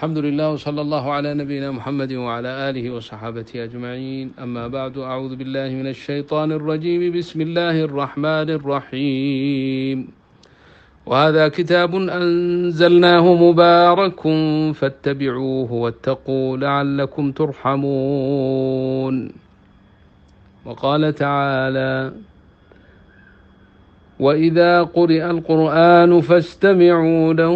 الحمد لله وصلى الله على نبينا محمد وعلى آله وصحابته أجمعين. أما بعد، أعوذ بالله من الشيطان الرجيم. بسم الله الرحمن الرحيم. وهذا كتاب أنزلناه مبارك فاتبعوه واتقوا لعلكم ترحمون. وقال تعالى: وإذا قرئ القرآن فاستمعوا له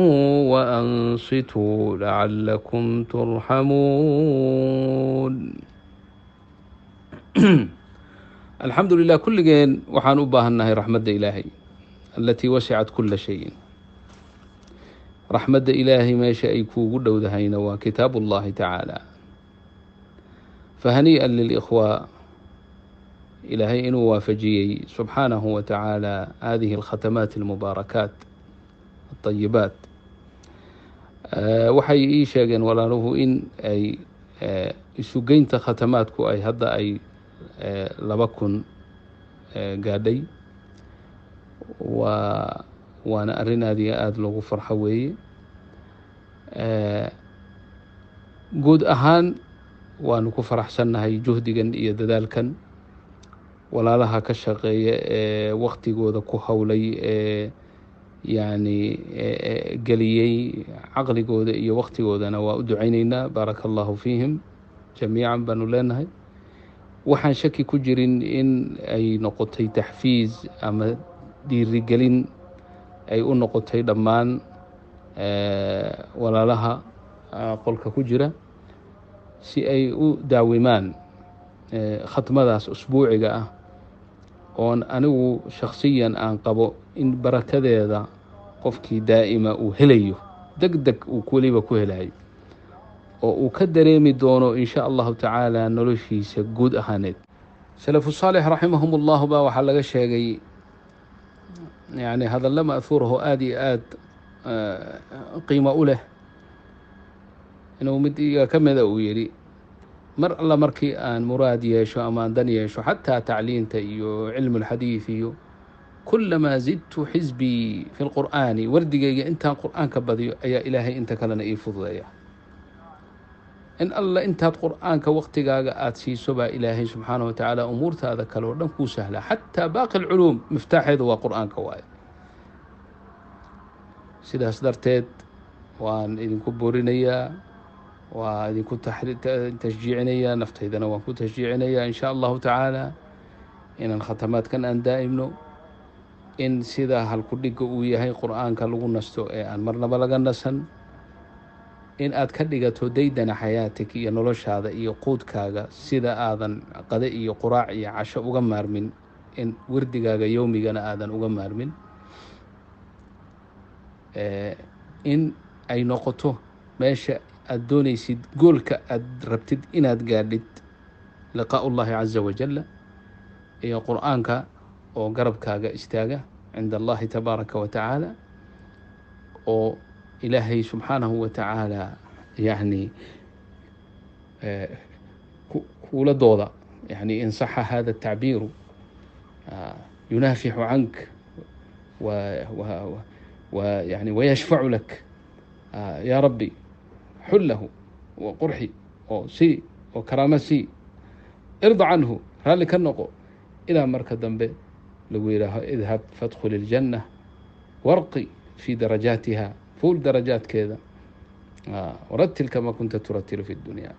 وأنصتوا لعلكم ترحمون. الحمد لله. كل جين وحان أباهناه رحمة إلهي التي وسعت كل شيء. رحمة إلهي ما شاء يكون قد ودهينا وكتاب الله تعالى. فهنيئا للإخوة إلهي إنه وافجي سبحانه وتعالى هذه الختمات المباركات الطيبات. waxay ii sheegeen walaaluhu in ay isugeynta khatamaadku ay hadda ay 2,000 gaadhay. waana arrin aad iyo aada loogu farxo weeye. guud ahaan waanu ku faraxsannahay juhdigan iyo dadaalkan walaalaha ka shaqeeya ee waqtigooda ku howlay ee geliyey caqligooda iyo waqtigoodana waa u ducaynaynaa. baaraka allahu fiihim jamiican baanu leenahay. waxaan shaki ku jirin in ay noqotay taxfiiz ama dhiirigelin ay u noqotay dhammaan walaalaha qolka ku jira si ay u daawimaan khatmadaas usbuuciga ah oon anigu shakhsiyan aan qabo in barakadeeda qofkii daa'ima uu helayo, deg deg uu weliba ku helayo, oo uu ka dareemi doono in sha allahu tacaala noloshiisa guud ahaaneed. salafu saalix raximahum ullahu baa waxaa laga sheegay hadalla ma'huuraho aada iyo aada qiimo u leh, inuu mid iga ka mida uu yidhi mar alla markii aan muraad yeesho ama aan dan yeesho xataa tacliinta iyo cilmu lxadiid iyo kulamaa zidtu xisbii fi lqur'aani, wardigayga intaan qur'aanka badiyo ayaa ilaahay inta kalena ii fududeeya. in alla intaad qur'aanka waqtigaaga aada siiso baa ilaahay subxaanahu watacaala umuurtaada kale oo dhan kuu sahlaa. xataa baaqi lculuum miftaaxeedu waa qur'aanka waaye. sidaas darteed waan idinku borinayaa, waa idinku tashjiicinayaa, naftaydana waan ku tashjiicinayaa in sha allahu tacaala inaan khatamaadkan aan daa'imno, in sida halkudhiga uu yahay qur'aanka lagu nasto ee aan marnaba laga nasan, in aad ka dhigato daydana xayaatig iyo noloshaada iyo quudkaaga sida aadan qade iyo quraac iyo casho uga maarmin, in wardigaaga yowmigana aadan uga maarmin, in ay noqoto meesha aada doonaysid goolka aada rabtid inaad gaadhid liqaa'u llahi caza wajalla iyo qur'aanka oo garabkaaga istaaga cinda allahi tabaaraka wa tacaala, oo ilaahay subxaanahu wa tacaala kula dooda, in saxa hada tacbiiru yunaafixu cank wayashfacu lak ya rabbi xullahu wa qurxi oo sii oo karaama sii, irda canhu, raalli ka noqo, ilaa marka dambe lagu yidhaaho idhab fadkhul iljanna warqi fii darajaatiha, fuul darajaadkeeda, waratil kama kunta turatilu fi dunya.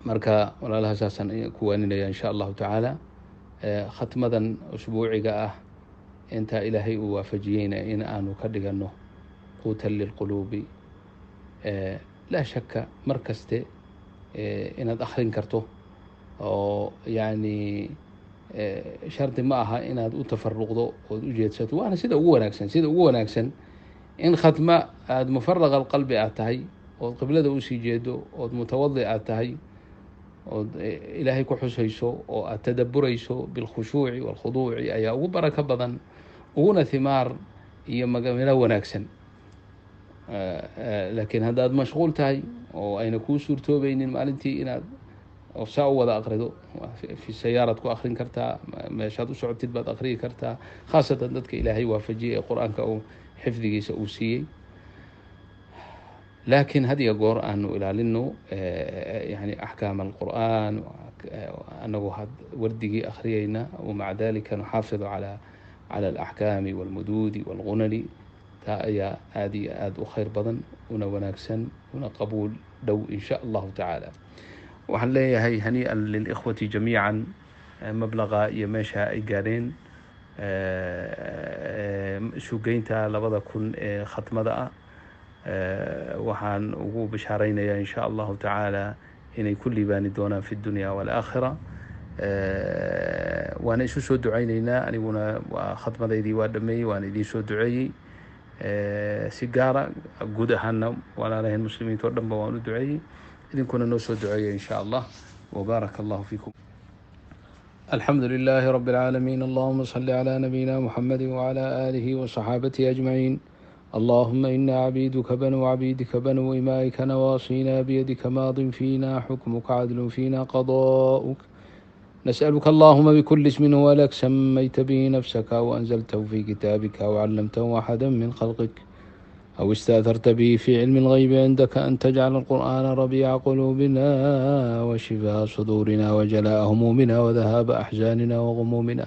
marka walaalaha saasaan ku waaninaya in sha allahu tacaala. khatmadan usbuuciga ah intaa ilaahay uu waafajiyeyna in aanu ka dhigano quutan lilquluubi. laa shaka mar kaste inaad akhrin karto, oo shardi ma aha inaad u tafaruqdo ood u jeedsato. waana sida ugu wanaagsan in khatma aada mufaraqa alqalbi aad tahay, ood qiblada usii jeedo, ood mutawadi aad tahay, ood ilaahay ku xusayso, oo aad tadaburayso bilkhushuuci walkhuduuci, ayaa ugu barako badan, uguna himaar iyo milo wanaagsan. laakiin haddaad mashquul tahay oo ayna kuu suurtoobaynin maalintii inaad saa u wada aqrido, fi sayaaraad ku akrin kartaa, meeshaad u socotid baad akriyi kartaa, khaasatan dadka ilaahay waafajiyey ee qur-aanka uu xifdigiisa uu siiyey. laakiin had iyo goor aanu ilaalino yani axkaam alqur'aan anagu wardigii akhriyayna, wamaca dalika nuxaafidu cala alaxkaami walmuduudi walgunani. taa ayaa aad iyo aad u khayr badan, una wanaagsan, una qabuul dhow in sha allahu tacaala. waxaan leeyahay hanii'an lilikhwati jamiican mablaqa iyo meesha ay gaadheen sugeynta 2000 ee khatmada ah. waxaan ugu bishaaraynayaa in sha allahu tacaala inay ku liibaani doonaan fi dunya walaakhira. waana isu soo ducaynaynaa. aniguna khatmadaydii waa dhameeyey, waana idiin soo duceeyey si gaara. guud ahaana walaalahayn muslimiinta oo dhan ba waan u duceeyey, idinkuna noo soo duceeya in sha allah. وبارك الله فيكم. الحمد لله رب العالمين. اللهم صل على نبينا محمد وعلى آله وصحابته أجمعين. اللهم إنا عبيدك بنو عبيدك بنو إمائك نواصينا بيدك ماض فينا حكمك عدل فينا قضاؤك. نسألك اللهم بكل اسم هو لك سميت به نفسك أو أنزلته في كتابك أو علمته أحدا من خلقك أو استأثرت به في علم الغيب عندك أن تجعل القرآن ربيع قلوبنا وشفاء صدورنا وجلاء همومنا وذهاب أحزاننا وغمومنا.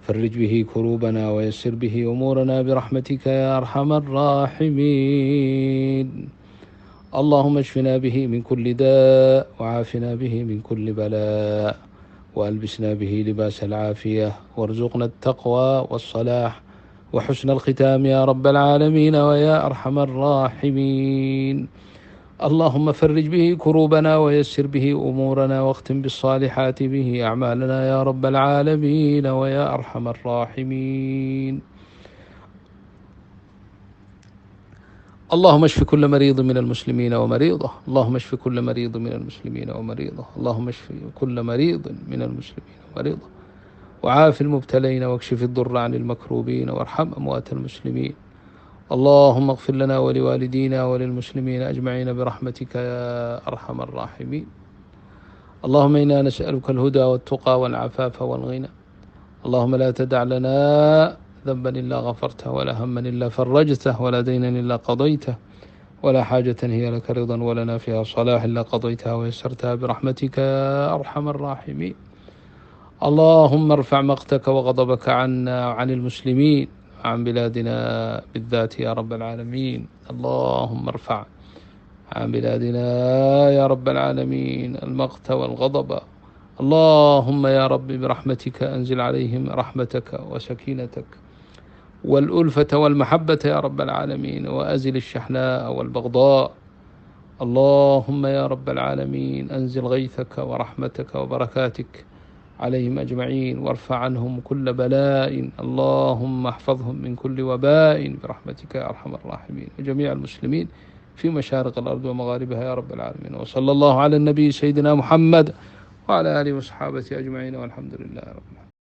فرج به كروبنا ويسر به أمورنا برحمتك يا أرحم الراحمين. اللهم اشفنا به من كل داء وعافنا به من كل بلاء وألبسنا به لباس العافية وارزقنا التقوى والصلاح وحسن الختام يا رب العالمين ويا أرحم الراحمين. اللهم فرج به كروبنا ويسر به أمورنا واختم بالصالحات به أعمالنا يا رب العالمين ويا أرحم الراحمين. اللهم اشف كل مريض من المسلمين ومريضه. اللهم اشف كل مريض من المسلمين ومريضه. اللهم اشف كل مريض من المسلمين ومريضه وعاف المبتلين واكشف الضر عن المكروبين وارحم أموات المسلمين. اللهم اغفر لنا ولوالدينا وللمسلمين أجمعين برحمتك يا أرحم الراحمين. اللهم إنا نسألك الهدى والتقى والعفاف والغنى. اللهم لا تدع لنا ذنبا إلا غفرته ولا هما إلا فرجته ولا دينا إلا قضيته ولا حاجة هي لك رضا ولنا فيها صلاح إلا قضيتها ويسرتها برحمتك يا أرحم الراحمين. اللهم ارفع مقتك وغضبك عنا وعن المسلمين عن بلادنا بالذات يا رب العالمين. اللهم ارفع عن بلادنا يا رب العالمين المقت والغضب. اللهم يا رب برحمتك أنزل عليهم رحمتك وسكينتك والألفة والمحبة يا رب العالمين وأزل الشحناء والبغضاء. اللهم يا رب العالمين أنزل غيثك ورحمتك وبركاتك عليهم أجمعين وارفع عنهم كل بلاء. اللهم احفظهم من كل وباء برحمتك يا أرحم الراحمين وجميع المسلمين في مشارق الأرض ومغاربها يا رب العالمين. وصلى الله على النبي سيدنا محمد وعلى آله وصحابته أجمعين والحمد لله رب العالمين.